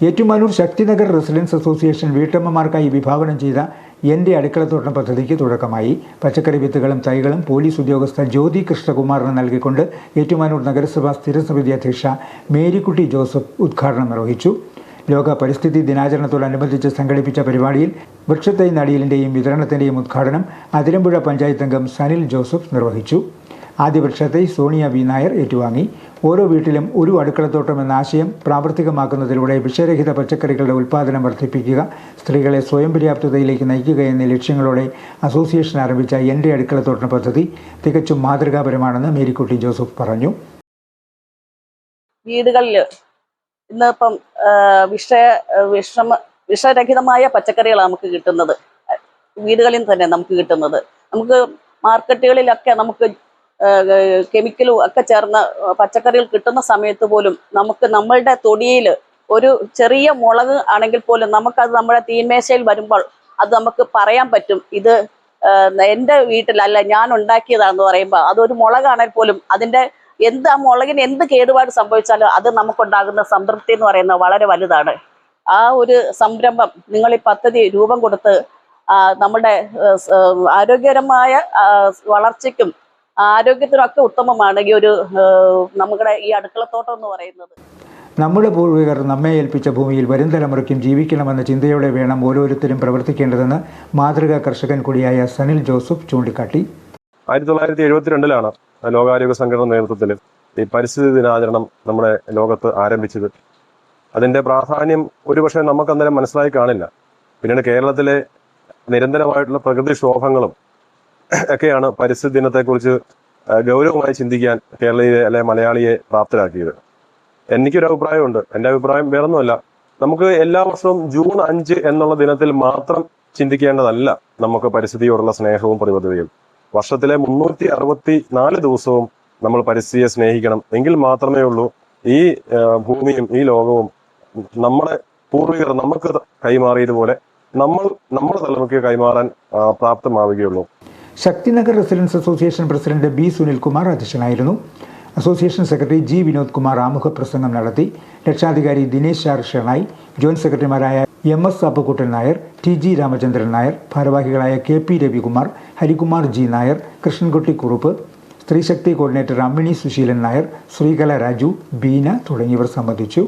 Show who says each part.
Speaker 1: Ettumanoor Shakthinagar residence association വീട്ടമ്മമാർക്കായി വിഭാവനം ചെയ്ത എൻ്റെ അടുക്കളത്തോട്ടം പദ്ധതിക്ക് തുടക്കമായി. പച്ചക്കറി വിത്തുകളും തൈകളും പോലീസ് ഉദ്യോഗസ്ഥ ജ്യോതി കൃഷ്ണകുമാറിന് നൽകിക്കൊണ്ട് ഏറ്റുമാനൂർ നഗരസഭ സ്ഥിരസമിതി അധ്യക്ഷ മേരിക്കുട്ടി ജോസഫ് ഉദ്ഘാടനം നിർവഹിച്ചു. ലോക പരിസ്ഥിതി ദിനാചരണത്തോടനുബന്ധിച്ച് സംഘടിപ്പിച്ച പരിപാടിയിൽ വൃക്ഷത്തൈ നടീലിൻ്റെയും വിതരണത്തിൻ്റെയും ഉദ്ഘാടനം അതിരമ്പുഴ പഞ്ചായത്ത് അംഗം സനിൽ ജോസഫ് നിർവഹിച്ചു. ആദ്യ വൃക്ഷത്തൈ സോണിയ വി നായർ ഏറ്റുവാങ്ങി. ഓരോ വീട്ടിലും ഒരു അടുക്കളത്തോട്ടം എന്ന ആശയം പ്രാവർത്തികമാക്കുന്നതിലൂടെ വിഷരഹിത പച്ചക്കറികളുടെ ഉൽപ്പാദനം വർദ്ധിപ്പിക്കുക, സ്ത്രീകളെ സ്വയം പര്യാപ്തതയിലേക്ക് നയിക്കുക എന്നീ ലക്ഷ്യങ്ങളോടെ അസോസിയേഷൻ ആരംഭിച്ച എൻ്റെ അടുക്കളത്തോട്ടം പദ്ധതി തികച്ചും മാതൃകാപരമാണെന്ന് മേരിക്കുട്ടി ജോസഫ് പറഞ്ഞു.
Speaker 2: വീടുകളിൽ ഇന്നിപ്പം വിഷരഹിതമായ പച്ചക്കറികളാണ് നമുക്ക് കിട്ടുന്നത്. വീടുകളിൽ തന്നെ നമുക്ക് കിട്ടുന്നത്. നമുക്ക് മാർക്കറ്റുകളിലൊക്കെ നമുക്ക് കെമിക്കലും ഒക്കെ ചേർന്ന പച്ചക്കറികൾ കിട്ടുന്ന സമയത്ത് പോലും നമുക്ക് നമ്മളുടെ തൊടിയിൽ ഒരു ചെറിയ മുളക് ആണെങ്കിൽ പോലും നമുക്കത് നമ്മുടെ തീന്മേശയിൽ വരുമ്പോൾ അത് നമുക്ക് പറയാൻ പറ്റും, ഇത് എൻ്റെ വീട്ടിലല്ല ഞാൻ ഉണ്ടാക്കിയതാണെന്ന് പറയുമ്പോൾ അതൊരു മുളകാണെങ്കിൽ പോലും അതിൻ്റെ ആ മുളകിന് എന്ത് കേടുപാട് സംഭവിച്ചാലും അത് നമുക്കുണ്ടാകുന്ന സംതൃപ്തി എന്ന് പറയുന്നത് വളരെ വലുതാണ്. ആ ഒരു സംരംഭം നിങ്ങൾ ഈ പദ്ധതി രൂപം കൊടുത്ത് നമ്മുടെ ആരോഗ്യകരമായ വളർച്ചയ്ക്കും ആരോഗ്യത്തിനൊക്കെ ഉത്തമമാണ് ഈ ഒരു നമ്മുടെ ഈ അടുക്കളത്തോട്ടം എന്ന് പറയുന്നത്.
Speaker 1: നമ്മുടെ പൂർവികർ നമ്മെ ഏൽപ്പിച്ച ഭൂമിയിൽ വരും തലമുറയ്ക്കും ജീവിക്കണമെന്ന ചിന്തയോടെ വേണം ഓരോരുത്തരും പ്രവർത്തിക്കേണ്ടതെന്ന് മാതൃകാ കർഷകൻ കൂടിയായ സനിൽ ജോസഫ് ചൂണ്ടിക്കാട്ടി.
Speaker 3: 1972 ലോകാരോഗ്യ സംഘടന നേതൃത്വത്തിൽ ഈ പരിസ്ഥിതി ദിനാചരണം നമ്മുടെ ലോകത്ത് ആരംഭിച്ചത്. അതിൻ്റെ പ്രാധാന്യം ഒരുപക്ഷെ നമുക്ക് അന്നേരം മനസ്സിലായി കാണില്ല. പിന്നീട് കേരളത്തിലെ നിരന്തരമായിട്ടുള്ള പ്രകൃതിക്ഷോഭങ്ങളും ഒക്കെയാണ് പരിസ്ഥിതി ദിനത്തെക്കുറിച്ച് ഗൗരവമായി ചിന്തിക്കാൻ കേരളീയ അല്ലെ മലയാളിയെ പ്രാപ്തരാക്കിയത്. എനിക്കൊരു അഭിപ്രായമുണ്ട്. എൻ്റെ അഭിപ്രായം വേറൊന്നുമല്ല, നമുക്ക് എല്ലാ വർഷവും ജൂൺ 5 എന്നുള്ള ദിനത്തിൽ മാത്രം ചിന്തിക്കേണ്ടതല്ല നമുക്ക് പരിസ്ഥിതിയോടുള്ള സ്നേഹവും പ്രതിബദ്ധതയും. വർഷത്തിലെ 364 ദിവസവും നമ്മൾ പരിസ്ഥിതിയെ സ്നേഹിക്കണം. എങ്കിൽ മാത്രമേ ഉള്ളൂ ഈ ഭൂമിയും ഈ ലോകവും നമ്മുടെ പൂർവികർ നമുക്ക് കൈമാറിയതുപോലെ നമ്മുടെ തലമുറയ്ക്ക് കൈമാറാൻ പ്രാപ്തമാവുകയുള്ളൂ.
Speaker 1: Shaktinagar residence association president B Sunilkumar അധ്യക്ഷനായിരുന്നു. Association secretary G Vinod Kumar ആമുഖ പ്രസംഗം നടത്തി. രക്ഷാധികാരി ദിനേശ് ആർ ഷെണായി, ജോയിന്റ് സെക്രട്ടറിമാരായ MS അപ്പുക്കുട്ടൻ നായർ, TG രാമചന്ദ്രൻ നായർ, ഭാരവാഹികളായ KP Ravikumar, Harikumar G Nair, Krishnankutty Kurup, Sthreeshakthi coordinator Ammini Susheelan Nair, Sreekala Raju, Beena തുടങ്ങിയവർ സംബന്ധിച്ചു.